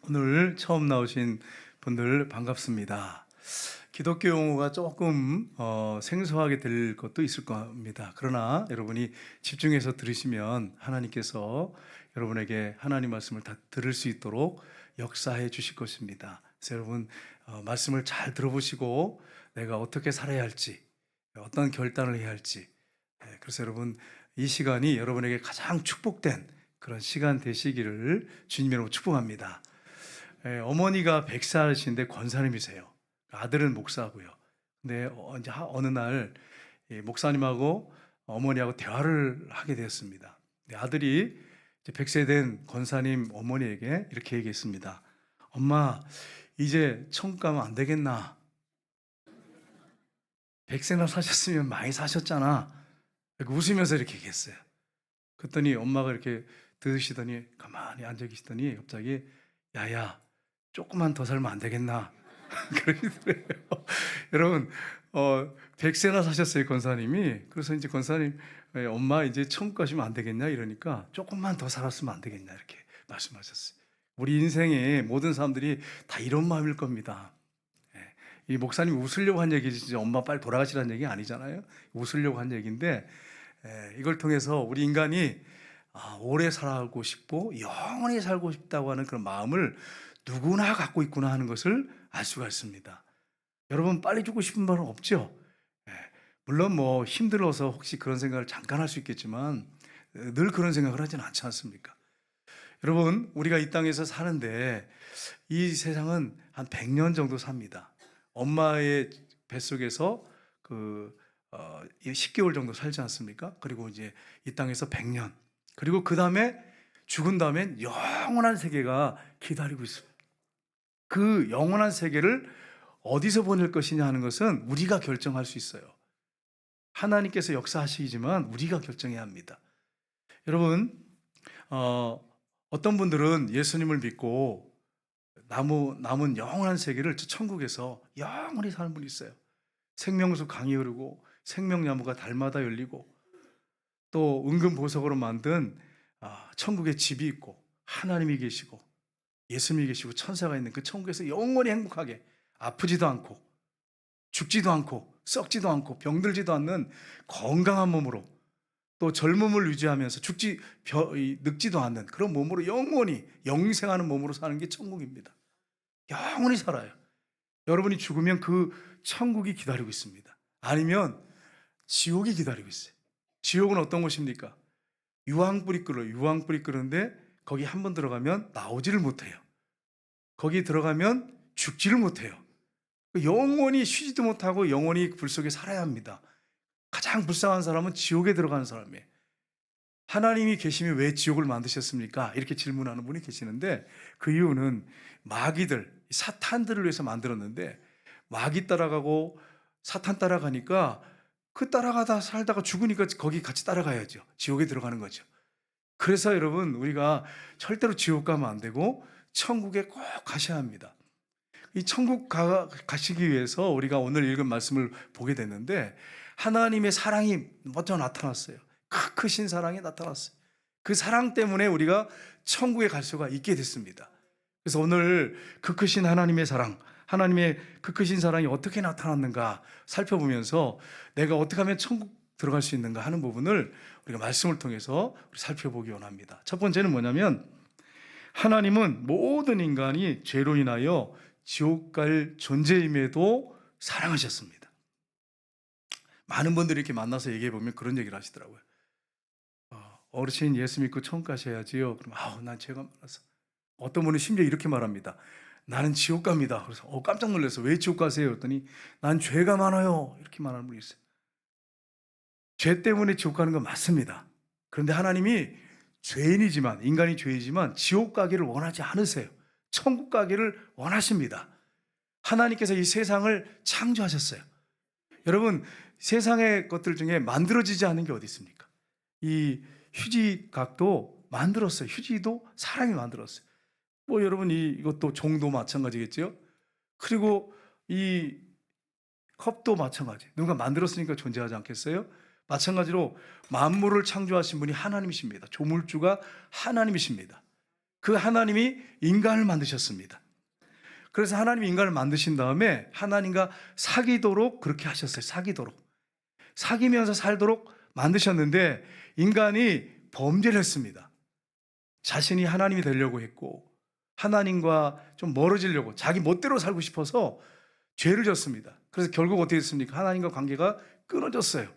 오늘 처음 나오신 분들 반갑습니다. 기독교 용어가 조금 생소하게 될 것도 있을 겁니다. 그러나 여러분이 집중해서 들으시면 하나님께서 여러분에게 하나님 말씀을 다 들을 수 있도록 역사해 주실 것입니다. 그래서 여러분 말씀을 잘 들어보시고 내가 어떻게 살아야 할지, 어떤 결단을 해야 할지, 그래서 여러분 이 시간이 여러분에게 가장 축복된 그런 시간 되시기를 주님으로 축복합니다. 어머니가 백사이신데 권사님이세요. 아들은 목사고요. 근데 이제 어느 날 목사님하고 어머니하고 대화를 하게 되었습니다. 아들이 이제 100세 된 권사님 어머니에게 이렇게 얘기했습니다. 엄마, 이제 천국 가면 안 되겠나? 100세나 사셨으면 많이 사셨잖아. 웃으면서 이렇게 얘기했어요. 그랬더니 엄마가 이렇게 들으시더니 가만히 앉아 계시더니 갑자기 야야, 조금만 더 살면 안 되겠나? 그러시더래요. 여러분, 100세나 사셨어요, 권사님이. 그래서 이제 권사님, 엄마 이제 천국 가시면 안 되겠냐? 이러니까 조금만 더 살았으면 안 되겠냐? 이렇게 말씀하셨어요. 우리 인생에 모든 사람들이 다 이런 마음일 겁니다. 이 목사님 웃으려고 한 얘기지, 엄마 빨리 돌아가시라는 얘기 아니잖아요. 웃으려고 한 얘기인데, 이걸 통해서 우리 인간이 오래 살고 싶고 영원히 살고 싶다고 하는 그런 마음을 누구나 갖고 있구나 하는 것을 알 수가 있습니다. 여러분 빨리 죽고 싶은 말은 없죠? 예, 물론 뭐 힘들어서 혹시 그런 생각을 잠깐 할 수 있겠지만 늘 그런 생각을 하지는 않지 않습니까? 여러분 우리가 이 땅에서 사는데 이 세상은 한 100년 정도 삽니다. 엄마의 뱃속에서 10개월 정도 살지 않습니까? 그리고 이제 이 땅에서 100년, 그리고 그 다음에 죽은 다음엔 영원한 세계가 기다리고 있습니다. 그 영원한 세계를 어디서 보낼 것이냐 하는 것은 우리가 결정할 수 있어요. 하나님께서 역사하시지만 우리가 결정해야 합니다. 여러분, 어떤 분들은 예수님을 믿고 남은 영원한 세계를 천국에서 영원히 사는 분이 있어요. 생명수 강이 흐르고 생명나무가 달마다 열리고 또 은근 보석으로 만든 천국에 집이 있고 하나님이 계시고 예수님이 계시고 천사가 있는 그 천국에서 영원히 행복하게 아프지도 않고 죽지도 않고 썩지도 않고 병들지도 않는 건강한 몸으로 또 젊음을 유지하면서 늙지도 않는 그런 몸으로 영원히 영생하는 몸으로 사는 게 천국입니다. 영원히 살아요. 여러분이 죽으면 그 천국이 기다리고 있습니다. 아니면 지옥이 기다리고 있어요. 지옥은 어떤 곳입니까? 유황불이 끓어요. 유황불이 끓는데 거기 한 번 들어가면 나오지를 못해요. 거기 들어가면 죽지를 못해요. 영원히 쉬지도 못하고 영원히 불 속에 살아야 합니다. 가장 불쌍한 사람은 지옥에 들어가는 사람이에요. 하나님이 계시면 왜 지옥을 만드셨습니까? 이렇게 질문하는 분이 계시는데 그 이유는 마귀들, 사탄들을 위해서 만들었는데 마귀 따라가고 사탄 따라가니까 그 따라가다 살다가 죽으니까 거기 같이 따라가야죠. 지옥에 들어가는 거죠. 그래서 여러분 우리가 절대로 지옥 가면 안 되고 천국에 꼭 가셔야 합니다. 이 천국 가시기 위해서 우리가 오늘 읽은 말씀을 보게 됐는데 하나님의 사랑이 먼저 나타났어요. 크신 사랑이 나타났어요. 그 사랑 때문에 우리가 천국에 갈 수가 있게 됐습니다. 그래서 오늘 그 크신 하나님의 사랑, 하나님의 그 크신 사랑이 어떻게 나타났는가 살펴보면서 내가 어떻게 하면 천국 들어갈 수 있는가 하는 부분을 우리가 말씀을 통해서 살펴보기 원합니다. 첫 번째는 뭐냐면 하나님은 모든 인간이 죄로 인하여 지옥 갈 존재임에도 사랑하셨습니다. 많은 분들이 이렇게 만나서 얘기해 보면 그런 얘기를 하시더라고요. 어르신 예수 믿고 천국 가셔야지요. 그럼 난 죄가 많아서. 어떤 분은 심지어 이렇게 말합니다. 나는 지옥 갑니다. 그래서 깜짝 놀라서 왜 지옥 가세요? 그랬더니 난 죄가 많아요. 이렇게 말하는 분이 있어요. 죄 때문에 지옥 가는 건 맞습니다. 그런데 하나님이 죄인이지만 인간이 죄이지만 지옥 가기를 원하지 않으세요. 천국 가기를 원하십니다. 하나님께서 이 세상을 창조하셨어요. 여러분 세상의 것들 중에 만들어지지 않은 게 어디 있습니까? 이 휴지각도 만들었어요. 휴지도 사람이 만들었어요. 뭐 여러분 이것도 종도 마찬가지겠죠. 그리고 이 컵도 마찬가지. 누가 만들었으니까 존재하지 않겠어요? 마찬가지로 만물을 창조하신 분이 하나님이십니다. 조물주가 하나님이십니다. 그 하나님이 인간을 만드셨습니다. 그래서 하나님이 인간을 만드신 다음에 하나님과 사귀도록 그렇게 하셨어요. 사귀면서 살도록 만드셨는데 인간이 범죄를 했습니다. 자신이 하나님이 되려고 했고 하나님과 좀 멀어지려고 자기 멋대로 살고 싶어서 죄를 졌습니다. 그래서 결국 어떻게 됐습니까? 하나님과 관계가 끊어졌어요.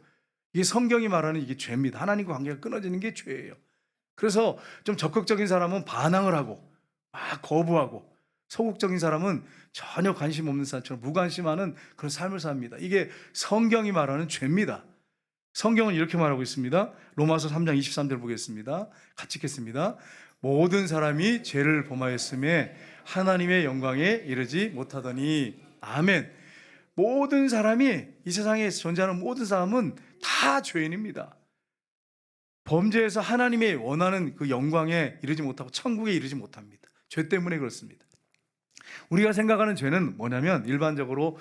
이게 성경이 말하는 이게 죄입니다. 하나님과 관계가 끊어지는 게 죄예요. 그래서 좀 적극적인 사람은 반항을 하고 막 거부하고 소극적인 사람은 전혀 관심 없는 사람처럼 무관심하는 그런 삶을 삽니다. 이게 성경이 말하는 죄입니다. 성경은 이렇게 말하고 있습니다. 로마서 3장 23절 보겠습니다. 같이 읽겠습니다. 모든 사람이 죄를 범하였음에 하나님의 영광에 이르지 못하더니. 아멘. 모든 사람이, 이 세상에 존재하는 모든 사람은 다 죄인입니다. 범죄해서 하나님의 원하는 그 영광에 이르지 못하고 천국에 이르지 못합니다. 죄 때문에 그렇습니다. 우리가 생각하는 죄는 뭐냐면, 일반적으로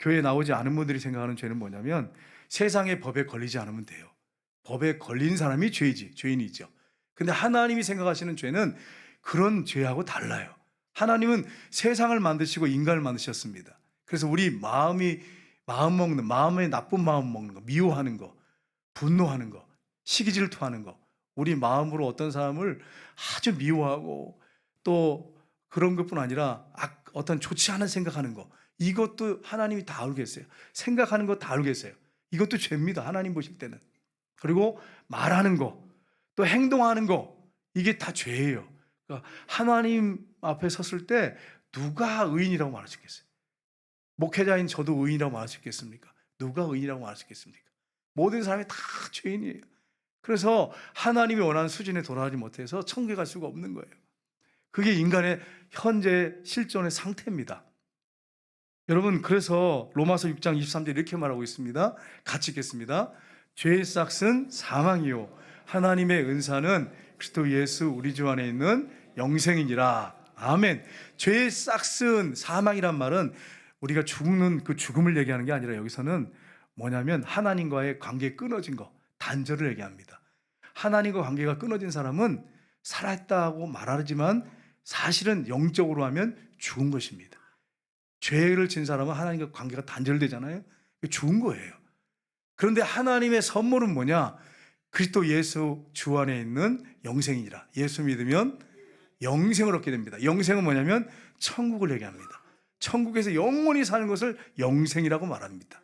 교회에 나오지 않은 분들이 생각하는 죄는 뭐냐면, 세상의 법에 걸리지 않으면 돼요. 법에 걸린 사람이 죄인이죠. 근데 하나님이 생각하시는 죄는 그런 죄하고 달라요. 하나님은 세상을 만드시고 인간을 만드셨습니다. 그래서 우리 마음에 나쁜 마음 먹는 거, 미워하는 거, 분노하는 거, 시기 질투하는 거, 우리 마음으로 어떤 사람을 아주 미워하고 또 그런 것뿐 아니라 어떤 좋지 않은 생각하는 거, 이것도 하나님이 다 알고 계세요. 생각하는 거 다 알고 계세요. 이것도 죄입니다. 하나님 보실 때는. 그리고 말하는 거, 또 행동하는 거, 이게 다 죄예요. 그러니까 하나님 앞에 섰을 때 누가 의인이라고 말할 수 있겠어요? 목회자인 저도 의인이라고 말할 수 있겠습니까? 누가 의인이라고 말할 수 있겠습니까? 모든 사람이 다 죄인이에요. 그래서 하나님이 원하는 수준에 돌아가지 못해서 천국에 갈 수가 없는 거예요. 그게 인간의 현재 실존의 상태입니다. 여러분, 그래서 로마서 6장 23절 이렇게 말하고 있습니다. 같이 읽겠습니다. 죄의 싹은 사망이요 하나님의 은사는 그리스도 예수 우리 주 안에 있는 영생이니라. 아멘. 죄의 싹은 사망이란 말은 우리가 죽는 그 죽음을 얘기하는 게 아니라 여기서는 뭐냐면 하나님과의 관계 끊어진 거, 단절을 얘기합니다. 하나님과 관계가 끊어진 사람은 살아있다고 말하지만 사실은 영적으로 하면 죽은 것입니다. 죄를 진 사람은 하나님과 관계가 단절되잖아요. 죽은 거예요. 그런데 하나님의 선물은 뭐냐? 그리스도 예수 주 안에 있는 영생이라. 예수 믿으면 영생을 얻게 됩니다. 영생은 뭐냐면 천국을 얘기합니다. 천국에서 영원히 사는 것을 영생이라고 말합니다.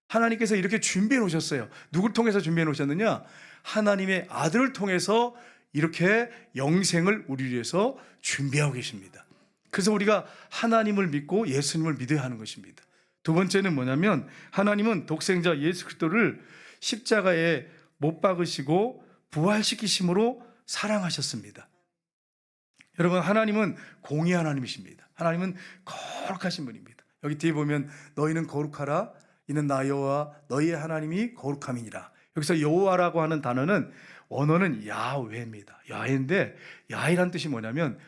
하나님께서 이렇게 준비해 놓으셨어요. 누굴 통해서 준비해 놓으셨느냐? 하나님의 아들을 통해서 이렇게 영생을 우리 위해서 준비하고 계십니다. 그래서 우리가 하나님을 믿고 예수님을 믿어야 하는 것입니다. 두 번째는 뭐냐면 하나님은 독생자 예수 그리스도를 십자가에 못 박으시고 부활시키심으로 사랑하셨습니다. 여러분, 하나님은 공의 하나님이십니다. 하나님은 거룩하신 분입니다. 여기 뒤에 보면 너희는 거룩하라 이는 나 여호와 너희의 하나님이 거룩함이니라. 여기서 여호와라고 하는 단어는 원어는 야훼입니다. 야훼인데 야훼란 뜻이 뭐냐면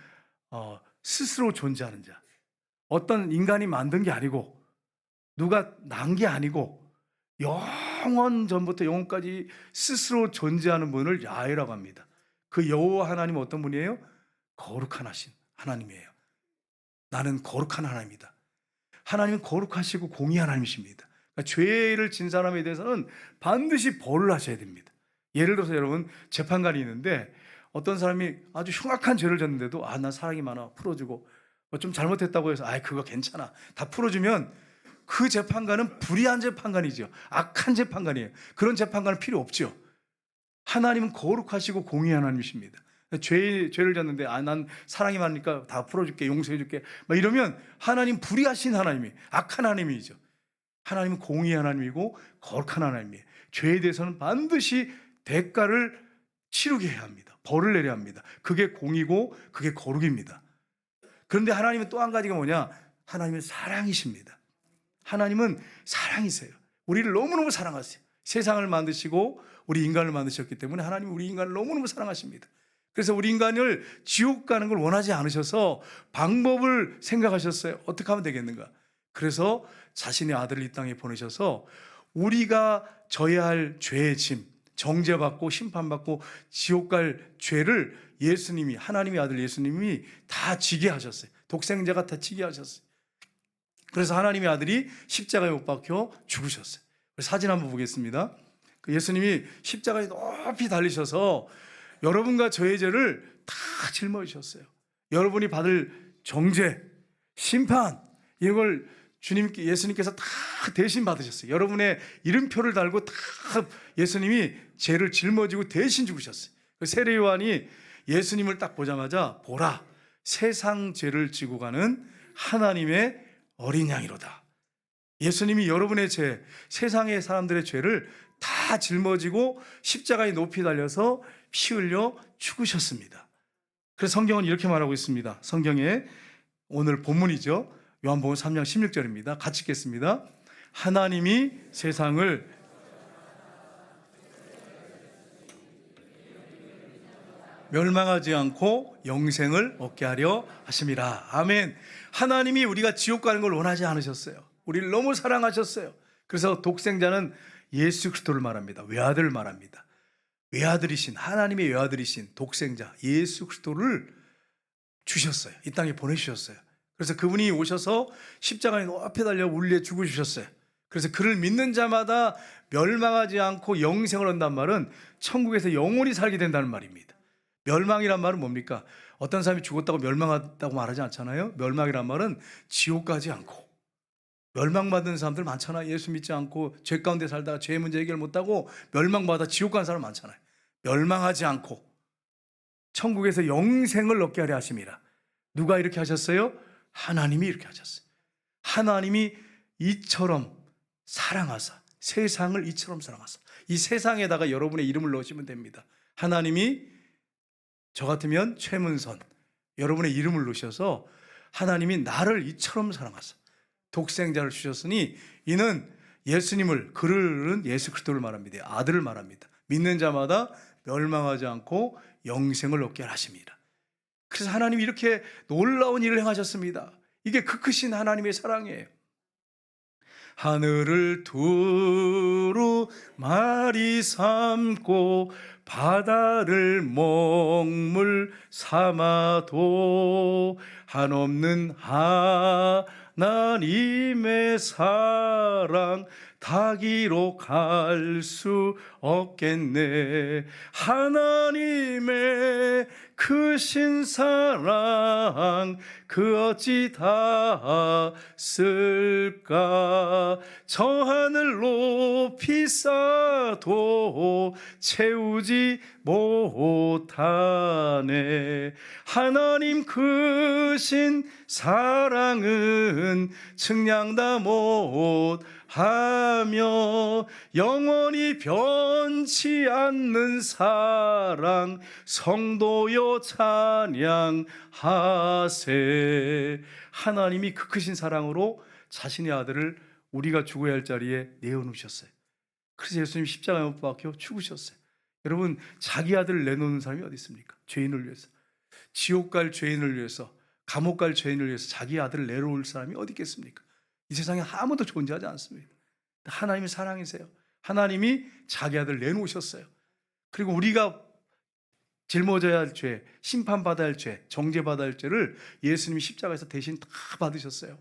스스로 존재하는 자. 어떤 인간이 만든 게 아니고 누가 난 게 아니고 영원 전부터 영원까지 스스로 존재하는 분을 야훼라고 합니다. 그 여호와 하나님은 어떤 분이에요? 거룩한 하신 하나님이에요. 나는 거룩한 하나님이다. 하나님은 거룩하시고 공의 하나님이십니다. 그러니까 죄를 진 사람에 대해서는 반드시 벌을 하셔야 됩니다. 예를 들어서 여러분, 재판관이 있는데 어떤 사람이 아주 흉악한 죄를 졌는데도 난 사랑이 많아 풀어주고 좀 잘못했다고 해서 그거 괜찮아 다 풀어주면 그 재판관은 불의한 재판관이죠. 악한 재판관이에요. 그런 재판관은 필요 없죠. 하나님은 거룩하시고 공의 하나님이십니다. 죄를 졌는데 난 사랑이 많으니까 다 풀어줄게, 용서해줄게 막 이러면 하나님 불의하신 하나님이 악한 하나님이죠. 하나님은 공의 하나님이고 거룩한 하나님이에요. 죄에 대해서는 반드시 대가를 치르게 해야 합니다. 벌을 내려야 합니다. 그게 공이고 그게 거룩입니다. 그런데 하나님은 또 한 가지가 뭐냐? 하나님은 사랑이십니다. 하나님은 사랑이세요. 우리를 너무너무 사랑하세요. 세상을 만드시고 우리 인간을 만드셨기 때문에 하나님은 우리 인간을 너무너무 사랑하십니다. 그래서 우리 인간을 지옥 가는 걸 원하지 않으셔서 방법을 생각하셨어요. 어떻게 하면 되겠는가? 그래서 자신의 아들을 이 땅에 보내셔서 우리가 져야 할 죄의 짐, 정죄받고 심판받고 지옥 갈 죄를 예수님이, 하나님의 아들 예수님이 다 지게 하셨어요. 독생자가 다 지게 하셨어요. 그래서 하나님의 아들이 십자가에 못 박혀 죽으셨어요. 사진 한번 보겠습니다. 예수님이 십자가에 높이 달리셔서 여러분과 저의 죄를 다 짊어지셨어요. 여러분이 받을 정죄, 심판, 이걸 예수님께서 다 대신 받으셨어요. 여러분의 이름표를 달고 다 예수님이 죄를 짊어지고 대신 죽으셨어요. 세례 요한이 예수님을 딱 보자마자 보라, 세상 죄를 지고 가는 하나님의 어린 양이로다. 예수님이 여러분의 죄, 세상의 사람들의 죄를 다 짊어지고 십자가에 높이 달려서 피 흘려 죽으셨습니다. 그래서 성경은 이렇게 말하고 있습니다. 성경에 오늘 본문이죠. 요한복음 3장 16절입니다. 같이 읽겠습니다. 하나님이 세상을 멸망하지 않고 영생을 얻게 하려 하심이라. 아멘. 하나님이 우리가 지옥 가는 걸 원하지 않으셨어요. 우리를 너무 사랑하셨어요. 그래서 독생자는 예수 그리스도를 말합니다. 외아들을 말합니다. 외아들이신, 하나님의 외아들이신 독생자 예수 그리스도를 주셨어요. 이 땅에 보내주셨어요. 그래서 그분이 오셔서 십자가에 높이 달려 울려 죽으셨어요. 그래서 그를 믿는 자마다 멸망하지 않고 영생을 얻는다는 말은 천국에서 영원히 살게 된다는 말입니다. 멸망이란 말은 뭡니까? 어떤 사람이 죽었다고 멸망하다고 말하지 않잖아요. 멸망이란 말은 지옥 가지 않고, 멸망받은 사람들 많잖아요. 예수 믿지 않고 죄 가운데 살다가 죄 문제 해결 못하고 멸망받아 지옥 가는 사람 많잖아요. 멸망하지 않고 천국에서 영생을 얻게 하려 하심이라. 누가 이렇게 하셨어요? 하나님이 이렇게 하셨어요. 하나님이 이처럼 사랑하사, 세상을 이처럼 사랑하사. 이 세상에다가 여러분의 이름을 넣으시면 됩니다. 하나님이, 저 같으면 최문선, 여러분의 이름을 넣으셔서 하나님이 나를 이처럼 사랑하사 독생자를 주셨으니 이는 예수님을, 그를 예수 그리스도를 말합니다. 아들을 말합니다. 믿는 자마다 멸망하지 않고 영생을 얻게 하십니다. 그래서 하나님이 이렇게 놀라운 일을 행하셨습니다. 이게 그 크신 하나님의 사랑이에요. 하늘을 두루 마리 삼고 바다를 먹물 삼아도 한없는 하나님의 사랑 다 기록할 수 없겠네. 하나님의 크신 사랑 그 어찌 닿았을까. 저 하늘 높이 쌓아도 채우지 못하네. 하나님 크신 사랑은 측량다 못하며 영원히 변치 않는 사랑 성도여 찬양하세. 하나님이 그 크신 사랑으로 자신의 아들을 우리가 죽어야 할 자리에 내어놓으셨어요. 그래서 예수님 십자가에 못 박혀 죽으셨어요. 여러분, 자기 아들을 내놓는 사람이 어디 있습니까? 죄인을 위해서, 지옥 갈 죄인을 위해서, 감옥 갈 죄인을 위해서 자기 아들을 내놓을 사람이 어디 있겠습니까? 이 세상에 아무도 존재하지 않습니다. 하나님이 사랑이세요. 하나님이 자기 아들을 내놓으셨어요. 그리고 우리가 짊어져야 할 죄, 심판받아야 할 죄, 정죄받아야 할 죄를 예수님이 십자가에서 대신 다 받으셨어요.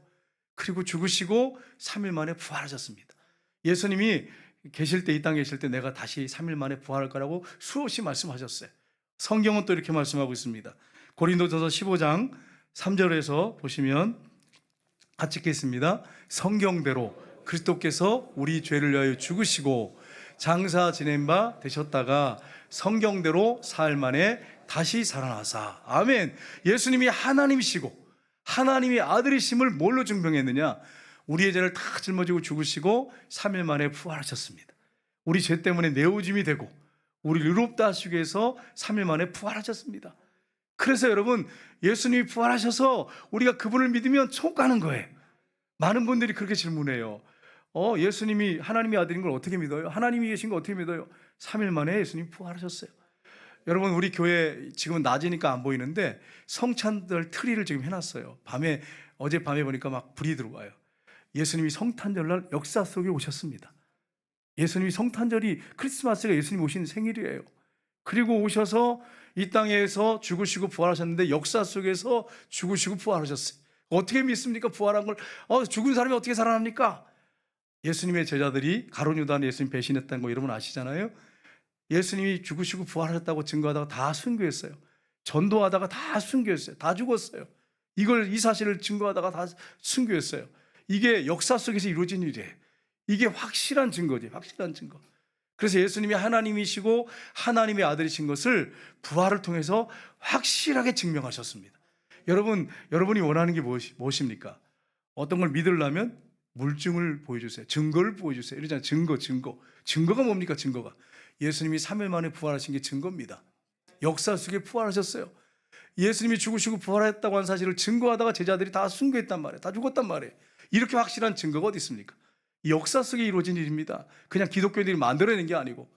그리고 죽으시고 3일 만에 부활하셨습니다. 예수님이 계실 때, 이 땅에 계실 때 내가 다시 3일 만에 부활할 거라고 수없이 말씀하셨어요. 성경은 또 이렇게 말씀하고 있습니다. 고린도전서 15장 3절에서 보시면 같이 읽겠습니다. 성경대로 그리스도께서 우리 죄를 위하여 죽으시고 장사 지낸 바 되셨다가 성경대로 사흘 만에 다시 살아나사. 아멘. 예수님이 하나님이시고 하나님의 아들이심을 뭘로 증명했느냐? 우리의 죄를 다 짊어지고 죽으시고 3일 만에 부활하셨습니다. 우리 죄 때문에 내오짐이 되고 우리를 의롭다 하시기 위해서 3일 만에 부활하셨습니다. 그래서 여러분, 예수님이 부활하셔서 우리가 그분을 믿으면 천국 가는 거예요. 많은 분들이 그렇게 질문해요. 예수님이 하나님의 아들인 걸 어떻게 믿어요? 하나님이 계신 걸 어떻게 믿어요? 3일 만에 예수님이 부활하셨어요. 여러분, 우리 교회 지금은 낮이니까 안 보이는데 성탄절 트리를 지금 해놨어요. 어젯밤에 보니까 막 불이 들어와요. 예수님이 성탄절날 역사 속에 오셨습니다. 예수님이 성탄절이 크리스마스가 예수님 오신 생일이에요. 그리고 오셔서 이 땅에서 죽으시고 부활하셨는데 역사 속에서 죽으시고 부활하셨어요. 어떻게 믿습니까? 부활한 걸. 죽은 사람이 어떻게 살아납니까? 예수님의 제자들이 가룟 유다는 예수님 배신했다는 거 여러분 아시잖아요. 예수님이 죽으시고 부활하셨다고 증거하다가 다 순교했어요. 전도하다가 다 순교했어요. 다 죽었어요. 이 사실을 증거하다가 다 순교했어요. 이게 역사 속에서 이루어진 일이에요. 이게 확실한 증거지, 확실한 증거. 그래서 예수님이 하나님이시고 하나님의 아들이신 것을 부활을 통해서 확실하게 증명하셨습니다. 여러분이 원하는 게 무엇입니까? 어떤 걸 믿으려면 물증을 보여주세요. 증거를 보여주세요. 이러잖아요. 증거가 뭡니까? 증거가 예수님이 3일 만에 부활하신 게 증거입니다. 역사 속에 부활하셨어요. 예수님이 죽으시고 부활했다고 한 사실을 증거하다가 제자들이 다 순교했단 말이에요. 다 죽었단 말이에요. 이렇게 확실한 증거가 어디 있습니까? 역사 속에 이루어진 일입니다. 그냥 기독교인들이 만들어낸 게 아니고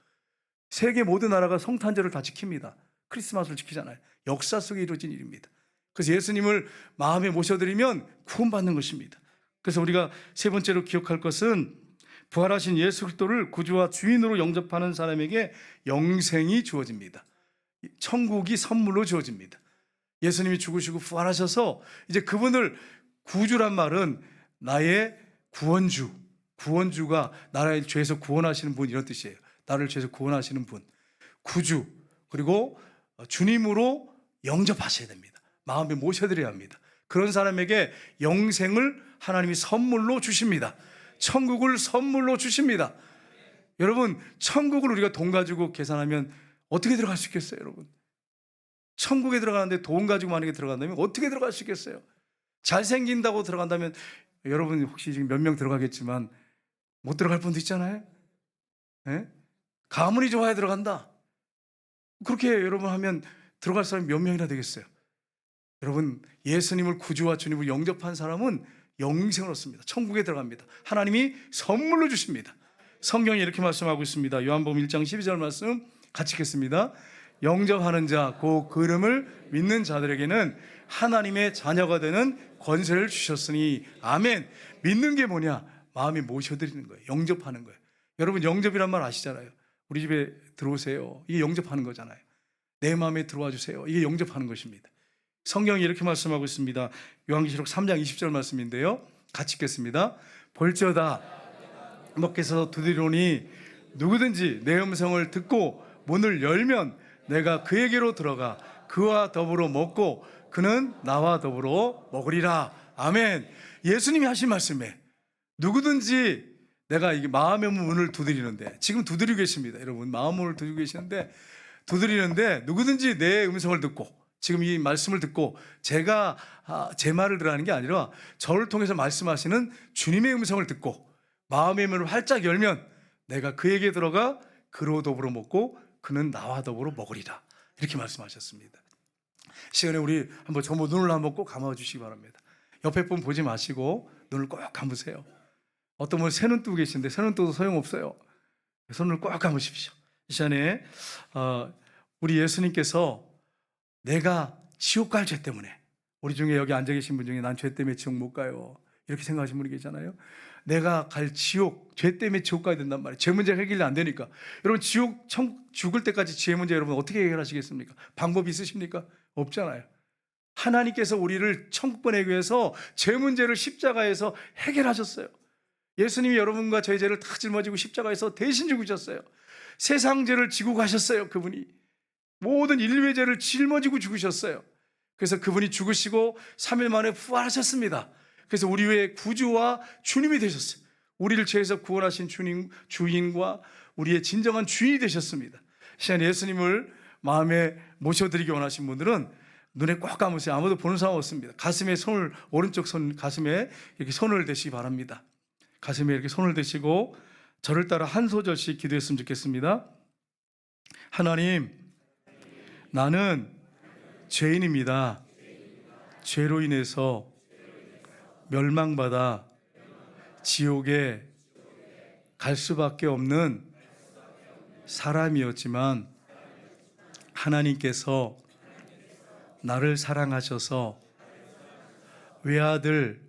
세계 모든 나라가 성탄절을 다 지킵니다. 크리스마스를 지키잖아요. 역사 속에 이루어진 일입니다. 그래서 예수님을 마음에 모셔드리면 구원받는 것입니다. 그래서 우리가 세 번째로 기억할 것은 부활하신 예수 그리스도를 구주와 주인으로 영접하는 사람에게 영생이 주어집니다. 천국이 선물로 주어집니다. 예수님이 죽으시고 부활하셔서 이제 그분을 구주란 말은 나의 구원주가 나를 죄에서 구원하시는 분 이런 뜻이에요. 나를 죄에서 구원하시는 분, 구주, 그리고 주님으로 영접하셔야 됩니다. 마음에 모셔드려야 합니다. 그런 사람에게 영생을 하나님이 선물로 주십니다. 천국을 선물로 주십니다. 여러분, 천국을 우리가 돈 가지고 계산하면 어떻게 들어갈 수 있겠어요, 여러분? 천국에 들어가는데 돈 가지고 만약에 들어간다면 어떻게 들어갈 수 있겠어요? 잘생긴다고 들어간다면 여러분 혹시 지금 몇 명 들어가겠지만 못 들어갈 분도 있잖아요. 네? 가문이 좋아야 들어간다. 그렇게 여러분 하면 들어갈 사람이 몇 명이나 되겠어요? 여러분, 예수님을 구주와 주님을 영접한 사람은 영생을 얻습니다. 천국에 들어갑니다. 하나님이 선물로 주십니다. 성경이 이렇게 말씀하고 있습니다. 요한복음 1장 12절 말씀 같이 읽겠습니다. 영접하는 자, 그 이름을 믿는 자들에게는 하나님의 자녀가 되는 권세를 주셨으니 아멘. 믿는 게 뭐냐? 마음에 모셔드리는 거예요. 영접하는 거예요. 여러분, 영접이란 말 아시잖아요. 우리 집에 들어오세요. 이게 영접하는 거잖아요. 내 마음에 들어와 주세요. 이게 영접하는 것입니다. 성경이 이렇게 말씀하고 있습니다. 요한계시록 3장 20절 말씀인데요. 같이 읽겠습니다. 볼지어다 주께서 두드리노니 누구든지 내 음성을 듣고 문을 열면 내가 그에게로 들어가 그와 더불어 먹고 그는 나와 더불어 먹으리라. 아멘. 예수님이 하신 말씀에 누구든지 내가 이게 마음의 문을 두드리는데 지금 두드리고 계십니다. 여러분, 마음의 문을 두드리고 계시는데 두드리는데 누구든지 내 음성을 듣고 지금 이 말씀을 듣고 제가 제 말을 들으라는 게 아니라 저를 통해서 말씀하시는 주님의 음성을 듣고 마음의 문을 활짝 열면 내가 그에게 들어가 그로 더불어 먹고 그는 나와 더불어 먹으리라. 이렇게 말씀하셨습니다. 시간에 우리 한번 전부 눈을 한번 꼭 감아주시기 바랍니다. 옆에 분 보지 마시고 눈을 꼭 감으세요. 어떤 분은 새 눈 뜨고 계신데 새 눈 뜨도 소용없어요. 손을 꼭 감으십시오. 이 시간에 우리 예수님께서 내가 지옥 갈 죄 때문에, 우리 중에 여기 앉아 계신 분 중에 난 죄 때문에 지옥 못 가요 이렇게 생각하시는 분이 계잖아요. 내가 갈 지옥, 죄 때문에 지옥 가야 된단 말이에요. 죄 문제가 해결이 안 되니까. 여러분, 죽을 때까지 죄 문제 여러분 어떻게 해결하시겠습니까? 방법이 있으십니까? 없잖아요. 하나님께서 우리를 천국 보내기 위해서 죄 문제를 십자가에서 해결하셨어요. 예수님이 여러분과 저희 죄를 다 짊어지고 십자가에서 대신 죽으셨어요. 세상 죄를 지고 가셨어요. 그분이 모든 인류의 죄를 짊어지고 죽으셨어요. 그래서 그분이 죽으시고 3일 만에 부활하셨습니다. 그래서 우리 위에 구주와 주님이 되셨어요. 우리를 죄에서 구원하신 주인과 우리의 진정한 주인이 되셨습니다. 시간에 예수님을 마음에 모셔드리기 원하신 분들은 눈에 꼭 감으세요. 아무도 보는 사람 없습니다. 가슴에 손을, 오른쪽 손 가슴에 이렇게 손을 대시기 바랍니다. 가슴에 이렇게 손을 대시고 저를 따라 한 소절씩 기도했으면 좋겠습니다. 하나님, 나는 죄인입니다. 죄로 인해서 멸망받아 지옥에 갈 수밖에 없는 사람이었지만 하나님께서 나를 사랑하셔서 외아들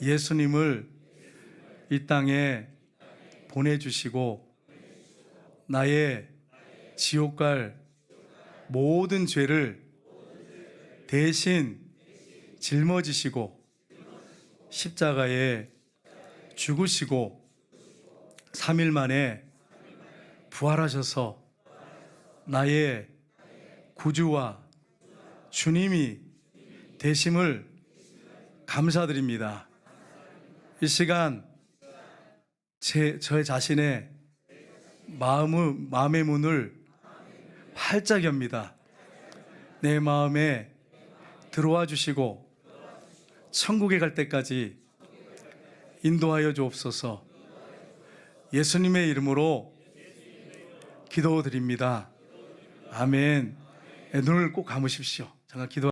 예수님을 이 땅에 보내주시고 나의 지옥 갈 모든 죄를 대신 짊어지시고 십자가에 죽으시고 3일 만에 부활하셔서 나의 구주와 주님이 되심을 감사드립니다. 이 시간 저의 자신의 마음의 문을 활짝 엽니다. 내 마음에 들어와 주시고 천국에 갈 때까지 인도하여 주옵소서. 예수님의 이름으로 기도드립니다. 아멘. 눈을 꼭 감으십시오. 잠깐 기도.